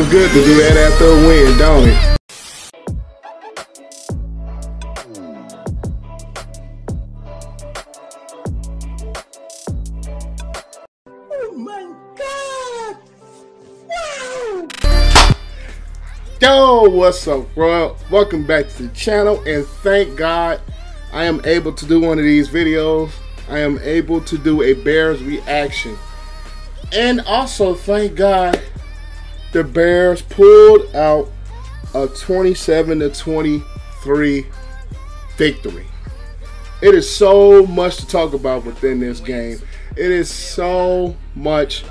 good to do that after a win, don't it? Oh my God! Wow! Yo, what's up, bro? Welcome back to the channel, and thank God I am able to do one of these videos. I am able to do a Bears reaction. And also, thank God the Bears pulled out a 27-23 victory. It is so much to talk about within this game. It is so much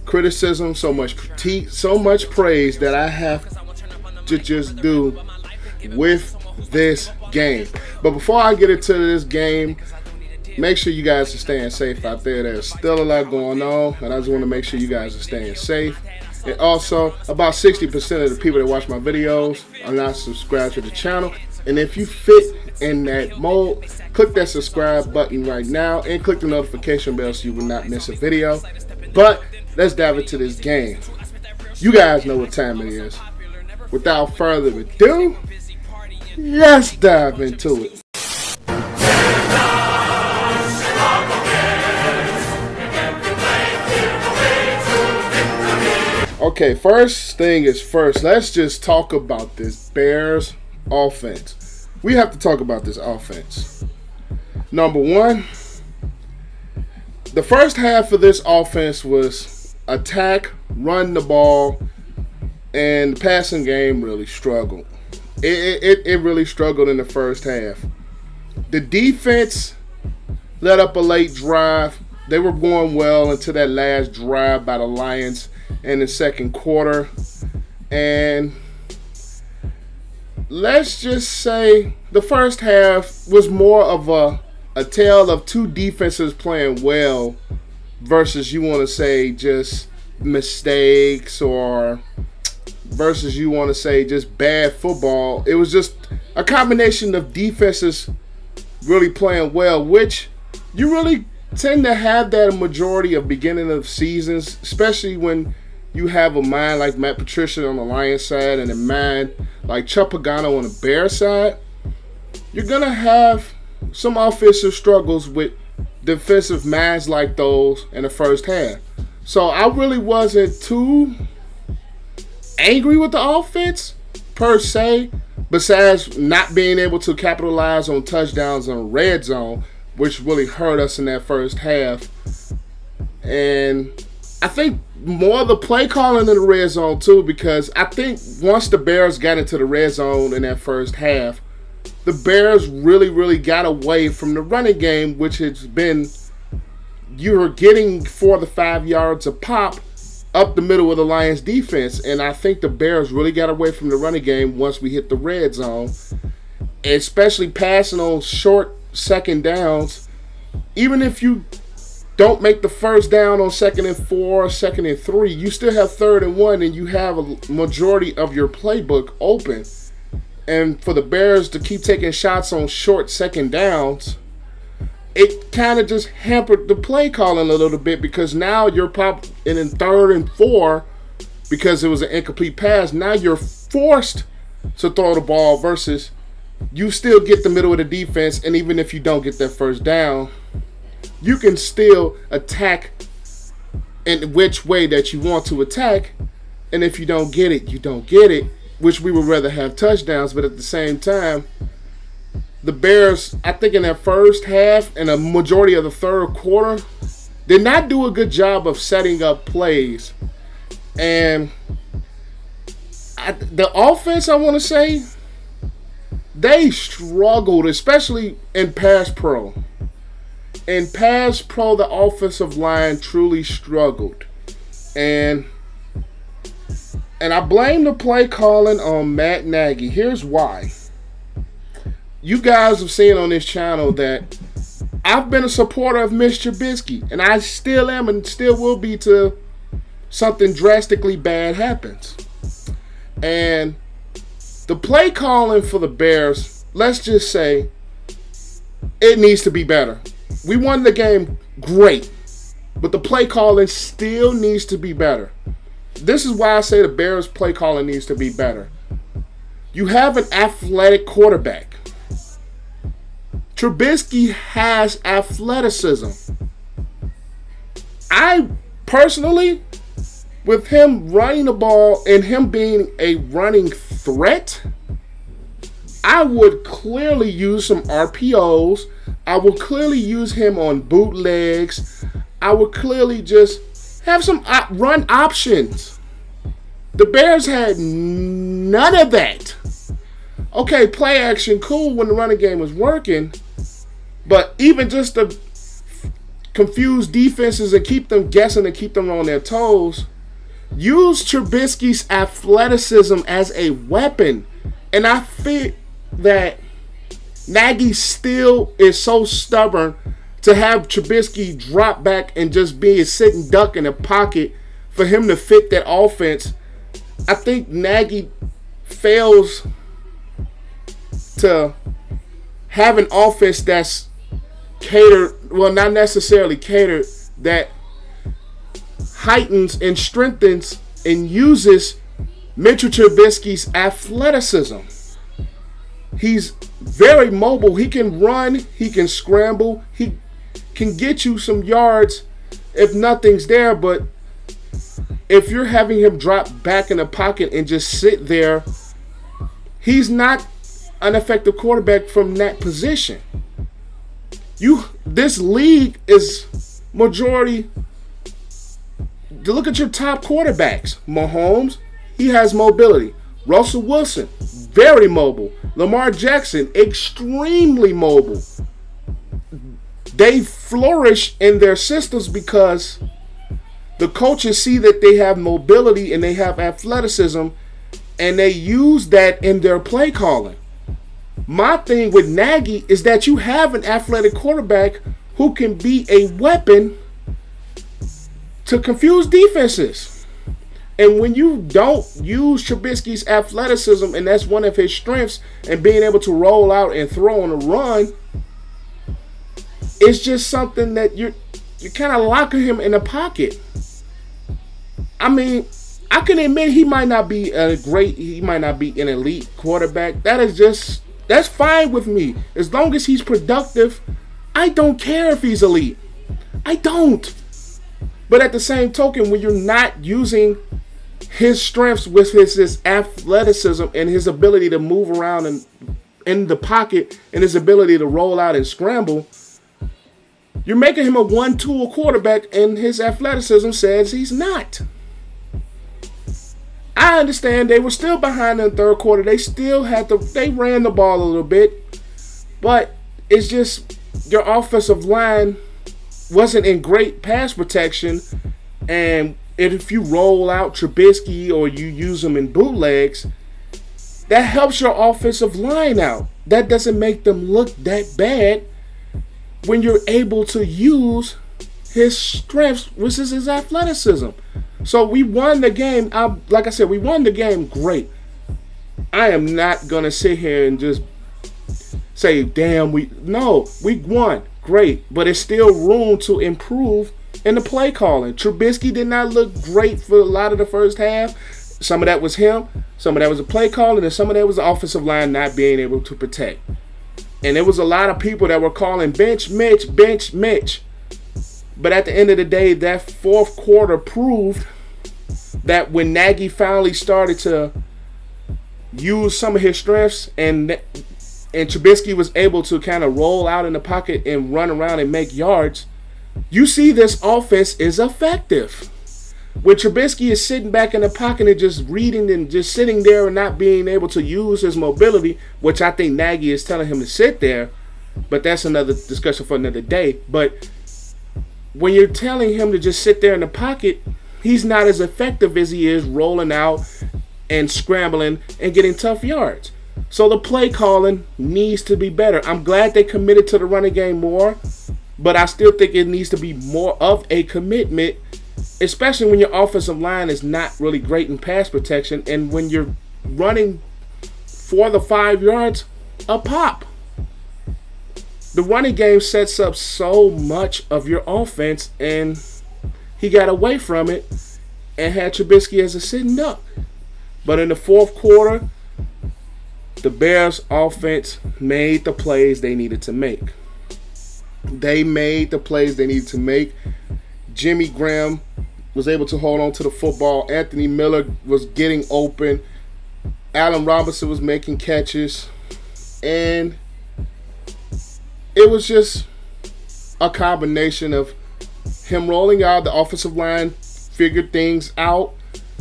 criticism, so much critique, so much praise that I have to just do with this game. But before I get into this game, make sure you guys are staying safe out there. There's still a lot going on, and I just want to make sure you guys are staying safe. And also, about 60% of the people that watch my videos are not subscribed to the channel. And if you fit in that mold, click that subscribe button right now and click the notification bell so you will not miss a video. But let's dive into this game. You guys know what time it is. Without further ado, let's dive into it. Okay, first thing is first, let's just talk about this Bears offense. We have to talk about this offense. Number one, the first half of this offense was attack, run the ball, and the passing game really struggled. It really struggled in the first half. The defense let up a late drive. They were going well until that last drive by the Lions in the second quarter. And let's just say the first half was more of a tale of two defenses playing well versus, you want to say, just mistakes, or versus, you want to say, just bad football. It was just a combination of defenses really playing well, which you really tend to have that a majority of beginning of seasons, especially when you have a mind like Matt Patricia on the Lions side and a mind like Chuck Pagano on the Bears side. You're going to have some offensive struggles with defensive minds like those in the first half. So I really wasn't too angry with the offense per se, besides not being able to capitalize on touchdowns on red zone, which really hurt us in that first half. And I think more of the play calling in the red zone too, because I think once the Bears got into the red zone in that first half, the Bears really got away from the running game, which has been, you were getting 4 to 5 yards a pop up the middle of the Lions defense. And I think the Bears really got away from the running game once we hit the red zone, especially passing on short second downs. Even if you don't make the first down on 2nd and 4, 2nd and 3, you still have 3rd and 1, and you have a majority of your playbook open. And for the Bears to keep taking shots on short second downs, it kind of just hampered the play calling a little bit, because now you're popping in 3rd and 4 because it was an incomplete pass. Now you're forced to throw the ball versus you still get the middle of the defense, and even if you don't get that first down, you can still attack in which way that you want to attack. And if you don't get it, you don't get it, which we would rather have touchdowns. But at the same time, the Bears, I think in that first half and a majority of the third quarter, did not do a good job of setting up plays. And the offense, I want to say, they struggled, especially in pass pro. In pass pro, the offensive line truly struggled. And I blame the play calling on Matt Nagy. Here's why. You guys have seen on this channel that I've been a supporter of Mitch Trubisky, and I still am and still will be till something drastically bad happens. And the play calling for the Bears, let's just say, it needs to be better. We won the game, great, but the play calling still needs to be better. this is why I say the Bears' play calling needs to be better. You have an athletic quarterback. Trubisky has athleticism. I personally, with him running the ball and him being a running threat, I would clearly use some RPOs. I would clearly use him on bootlegs. I would clearly just have some run options. The Bears had none of that. Okay, play action, cool when the running game was working. But even just to confuse defenses and keep them guessing and keep them on their toes, use Trubisky's athleticism as a weapon. And I think that Nagy still is so stubborn to have Trubisky drop back and just be a sitting duck in the pocket for him to fit that offense. I think Nagy fails to have an offense that's catered, well, not necessarily catered, that heightens and strengthens and uses Mitchell Trubisky's athleticism. He's very mobile. He can run. He can scramble. He can get you some yards if nothing's there. But if you're having him drop back in the pocket and just sit there, he's not an effective quarterback from that position. This league is majority. Look at your top quarterbacks. Mahomes, he has mobility. Russell Wilson, very mobile. Lamar Jackson, extremely mobile. They flourish in their systems because the coaches see that they have mobility and they have athleticism, and they use that in their play calling. My thing with Nagy is that you have an athletic quarterback who can be a weapon to confuse defenses. And when you don't use Trubisky's athleticism, and that's one of his strengths, and being able to roll out and throw on a run, it's just something that you're kind of locking him in a pocket. I mean, I can admit he might not be he might not be an elite quarterback. That's fine with me. As long as he's productive, I don't care if he's elite. I don't. But at the same token, when you're not using his strengths with his athleticism and his ability to move around and in the pocket and his ability to roll out and scramble, you're making him a one-tool quarterback, and his athleticism says he's not. I understand they were still behind in the third quarter. They ran the ball a little bit, but it's just your offensive line wasn't in great pass protection, and if you roll out Trubisky or you use him in bootlegs, that helps your offensive line out. That doesn't make them look that bad when you're able to use his strengths, which is his athleticism. So we won the game. Like I said, we won the game great. I am not going to sit here and just say, damn, we won. Great. But there's still room to improve in the play calling. Trubisky did not look great for a lot of the first half. Some of that was him. Some of that was the play calling. And some of that was the offensive line not being able to protect. And there was a lot of people that were calling bench Mitch, bench Mitch. But at the end of the day, that fourth quarter proved that when Nagy finally started to use some of his strengths and Trubisky was able to kind of roll out in the pocket and run around and make yards, you see this offense is effective. When Trubisky is sitting back in the pocket and just reading and just sitting there and not being able to use his mobility, which I think Nagy is telling him to sit there, but that's another discussion for another day. But when you're telling him to just sit there in the pocket, he's not as effective as he is rolling out and scrambling and getting tough yards. So the play calling needs to be better. I'm glad they committed to the running game more, but I still think it needs to be more of a commitment, especially when your offensive line is not really great in pass protection and when you're running 4 to 5 yards a pop. The running game sets up so much of your offense, and he got away from it. and had Trubisky as a sitting duck. But in the fourth quarter, the Bears offense made the plays they needed to make. They made the plays they needed to make. Jimmy Graham was able to hold on to the football. Anthony Miller was getting open. Allen Robinson was making catches. And it was just a combination of him rolling out. The offensive line figured things out.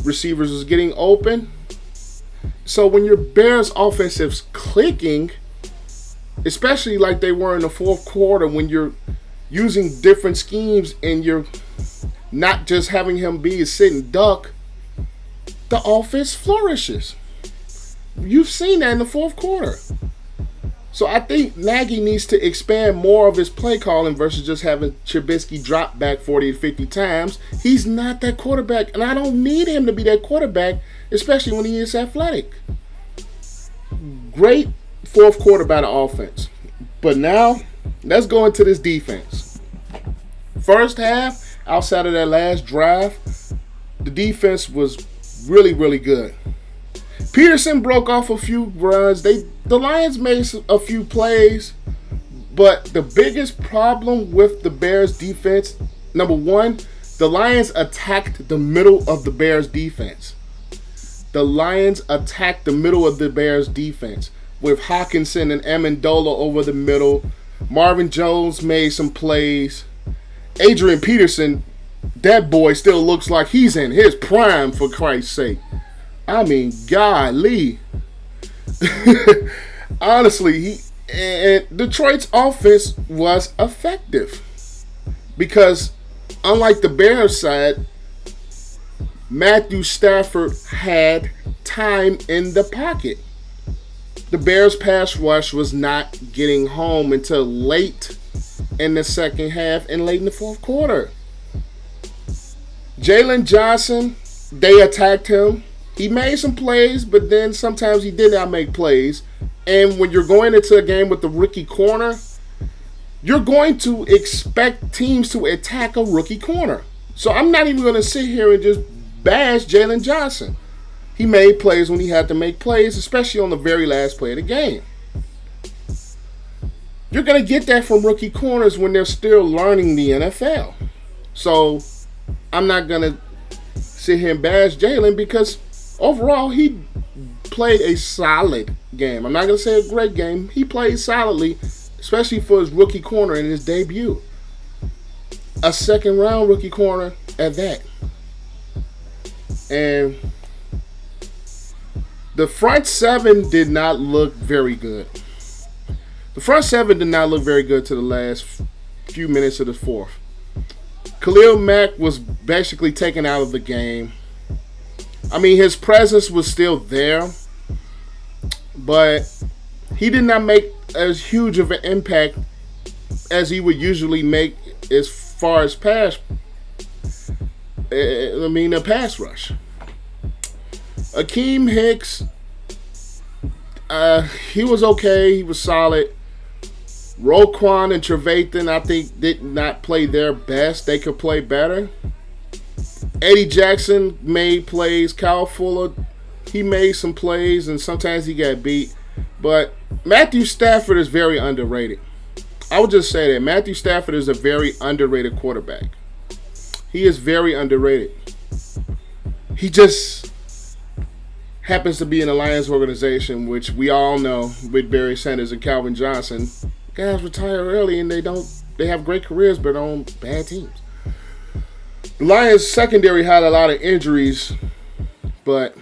Receivers was getting open. So when your Bears offense is clicking, especially like they were in the fourth quarter, when you're using different schemes and you're not just having him be a sitting duck, the offense flourishes. You've seen that in the fourth quarter. So I think Nagy needs to expand more of his play calling versus just having Trubisky drop back 40 to 50 times. He's not that quarterback, and I don't need him to be that quarterback, especially when he is athletic. Great fourth quarter by the offense. But now, let's go into this defense. First half, outside of that last drive, the defense was really, really good. Peterson broke off a few runs. The Lions made a few plays, but the biggest problem with the Bears defense, number one, the Lions attacked the middle of the Bears defense. The Lions attacked the middle of the Bears defense with Hawkinson and Amendola over the middle. Marvin Jones made some plays. Adrian Peterson, that boy still looks like he's in his prime, for Christ's sake. I mean, golly. Honestly, and Detroit's offense was effective because unlike the Bears side, Matthew Stafford had time in the pocket. The Bears' pass rush was not getting home until late in the second half and late in the fourth quarter. Jalen Johnson, they attacked him. He made some plays, but then sometimes he did not make plays. And when you're going into a game with the rookie corner, you're going to expect teams to attack a rookie corner. So I'm not even going to sit here and just bash Jalen Johnson. He made plays when he had to make plays, especially on the very last play of the game. You're going to get that from rookie corners when they're still learning the NFL. So I'm not going to sit here and bash Jalen because overall he played a solid game. I'm not going to say a great game. He played solidly, especially for his rookie corner in his debut. A second-round rookie corner at that. And the front seven did not look very good. The front seven did not look very good to the last few minutes of the fourth. Khalil Mack was basically taken out of the game. I mean, his presence was still there, but he did not make as huge of an impact as he would usually make as far as a pass rush. Akeem Hicks, he was okay. He was solid. Roquan and Trevathan, I think, did not play their best. They could play better. Eddie Jackson made plays. Kyle Fuller, he made some plays, and sometimes he got beat. But Matthew Stafford is very underrated. I would just say that. Matthew Stafford is a very underrated quarterback. He is very underrated. He just happens to be in the Lions organization, which we all know with Barry Sanders and Calvin Johnson. Guys retire early and they have great careers but on bad teams. The Lions secondary had a lot of injuries, but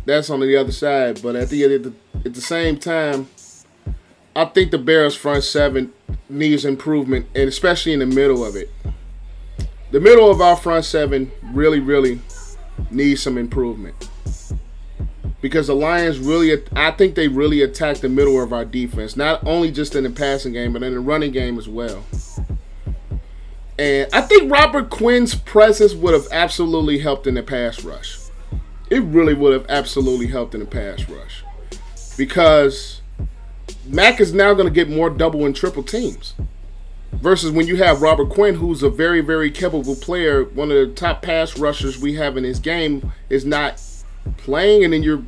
that's on the other side. But at the same time, I think the Bears front seven needs improvement, and especially in the middle of it. The middle of our front seven really, really needs some improvement. Because the Lions I think they really attacked the middle of our defense. Not only just in the passing game, but in the running game as well. And I think Robert Quinn's presence would have absolutely helped in the pass rush. It really would have absolutely helped in the pass rush. Because Mack is now going to get more double and triple teams. Versus when you have Robert Quinn, who's a very, very capable player, one of the top pass rushers we have in this game, is not playing, and then you're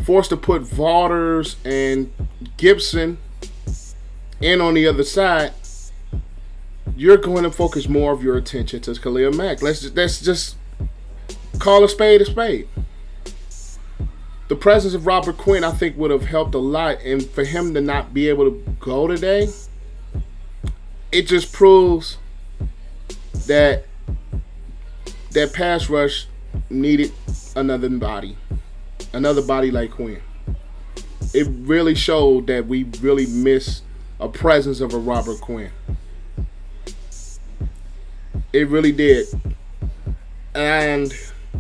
forced to put Vaughters and Gibson in on the other side. You're going to focus more of your attention to Khalil Mack. Let's just call a spade a spade. The presence of Robert Quinn, I think, would have helped a lot, and for him to not be able to go today, it just proves that that pass rush needed another body like Quinn. It really showed that we really missed a presence of a Robert Quinn. It really did. And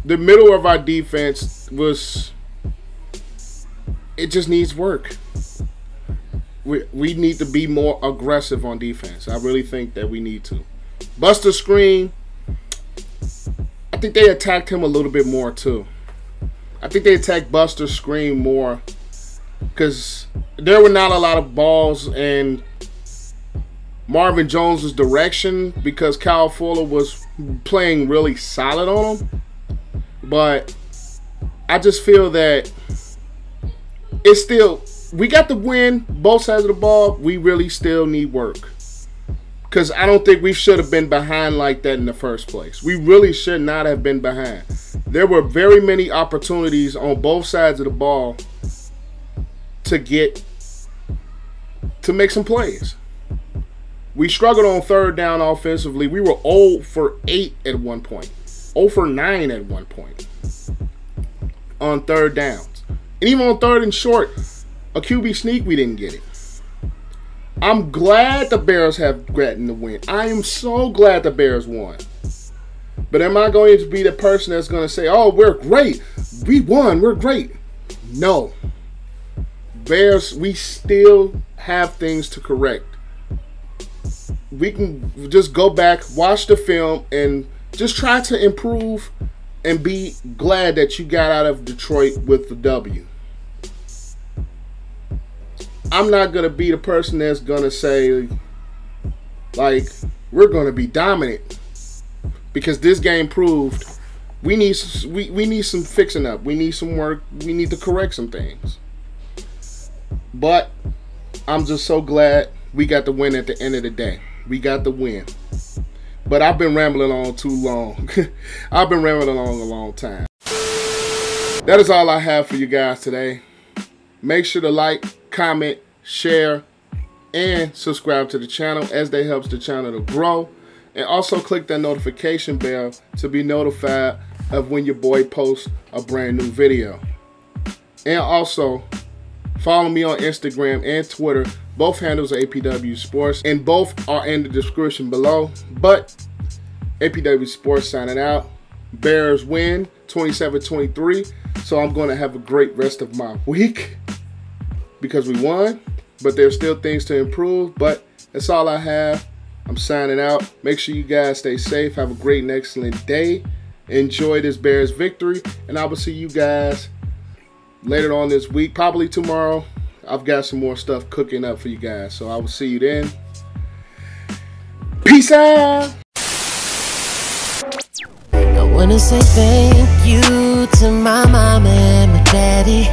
the middle of our defense it just needs work. We need to be more aggressive on defense. I really think that we need to. Buster Screen, I think they attacked him a little bit more too. I think they attacked Buster Screen more because there were not a lot of balls in Marvin Jones's direction because Kyle Fuller was playing really solid on him. But I just feel that it's still, we got the win, both sides of the ball. We really still need work. Because I don't think we should have been behind like that in the first place. We really should not have been behind. There were very many opportunities on both sides of the ball to make some plays. We struggled on third down offensively. We were 0 for 8 at one point. 0 for 9 at one point on third downs. And even on third and short, a QB sneak, we didn't get it. I'm glad the Bears have gotten the win. I am so glad the Bears won. But am I going to be the person that's going to say, oh, we're great. We won. We're great. No. Bears, we still have things to correct. We can just go back, watch the film, and just try to improve and be glad that you got out of Detroit with the W. I'm not going to be the person that's going to say, like, we're going to be dominant. Because this game proved we need some fixing up. We need some work. We need to correct some things. But I'm just so glad we got the win at the end of the day. We got the win. But I've been rambling on too long. I've been rambling on a long time. That is all I have for you guys today. Make sure to like, comment, share, and subscribe to the channel as that helps the channel to grow. And also click that notification bell to be notified of when your boy posts a brand new video. And also follow me on Instagram and Twitter. Both handles are APW Sports, and both are in the description below. But APW Sports signing out. Bears win 27-23. So I'm going to have a great rest of my week because we won. But there's still things to improve. But that's all I have. I'm signing out. Make sure you guys stay safe. Have a great and excellent day. Enjoy this Bears victory. And I will see you guys later on this week. Probably tomorrow. I've got some more stuff cooking up for you guys. So I will see you then. Peace out. I want to say thank you to my mom and my daddy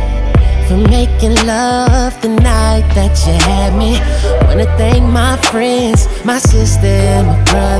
for making love the night that you had me. Want to thank my friends, my sister, and my brother.